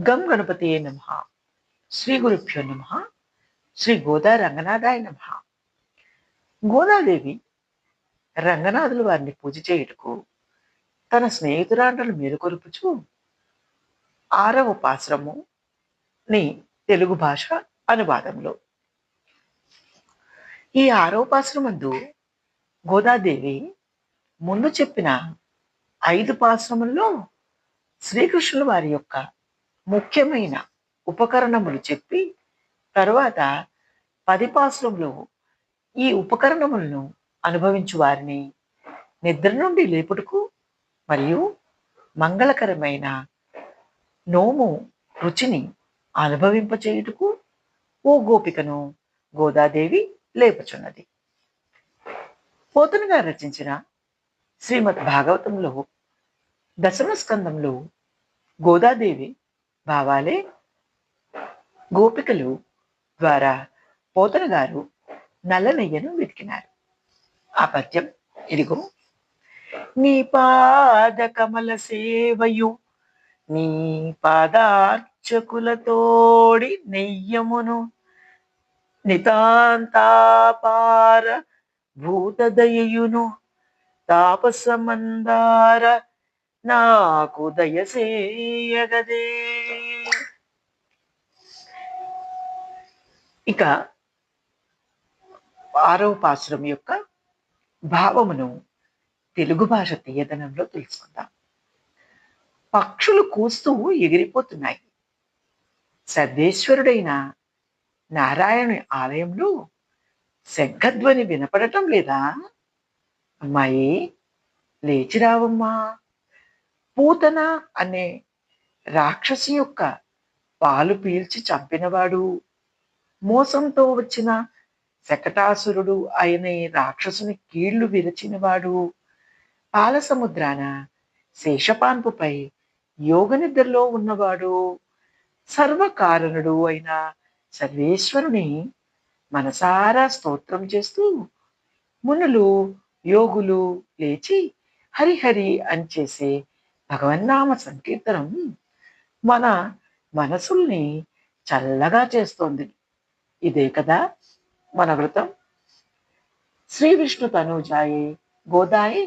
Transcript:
గం గణపతియే నమః. శ్రీ గురుభ్యో నమః. శ్రీ గోదా రంగనాథాయ నమః. గోదాదేవి రంగనాథుల వారిని పూజ చేయుటకు తన స్నేహితురాండ్రను మేలుకొలుపుచు 6వ పాశ్రముని తెలుగు భాష అనువాదంలో. ఈ 6వ పాశ్రమందు గోదాదేవి ముందు చెప్పిన 5 పాశ్రముల్లో శ్రీకృష్ణుల వారి యొక్క ముఖ్యమైన ఉపకరణములు చెప్పి తరువాత 10 పాశ్రంలో ఈ ఉపకరణములను అనుభవించు వారిని నిద్ర నుండి లేపుటకు మరియు మంగళకరమైన నోము రుచిని అనుభవింపచేయుటకు ఓ గోపికను గోదాదేవి లేపుచున్నది. పోతన గారు రచించిన శ్రీమద్ భాగవతంలో దశమ స్కందంలో గోదాదేవి భావాలే గోపికలు ద్వారా పోతన గారు నల్లనయ్యను వెతికినారు. ఆ పద్యం ఇదిగో. నీ పాద కమల సేవయు నీ పాదార్చకులతోడి నెయ్యమును నితాంతాపార భూతదయయును తాపసమందార నాకు దయసేయగదే. ఇక 6వ పాశ్రం యొక్క భావమును తెలుగు భాష తీయదనంలో తెలుసుకుందాం. పక్షులు కూస్తూ ఎగిరిపోతున్నాయి. సర్వేశ్వరుడైన నారాయణుని ఆలయంలో శంఖధ్వని వినపడటం లేదా? అమ్మాయి లేచిరావమ్మా. పూతన అనే రాక్షసి యొక్క పాలు పీల్చి చంపినవాడు, మోసంతో వచ్చిన శకటాసురుడు అయిన రాక్షసుని కీళ్లు విరచినవాడు, పాల సముద్రాన శేషపాన్పుపై యోగనిద్రలో ఉన్నవాడు, సర్వకారణుడు అయిన సర్వేశ్వరుని మనసారా స్తోత్రం చేస్తూ మునులు యోగులు లేచి హరిహరి అని చేసే భగవన్నామ సంకీర్తనం మన మనసుల్ని చల్లగా చేస్తోంది. ఇదే కదా మన వ్రతం. శ్రీ విష్ణు తనూజాయే గోదాయే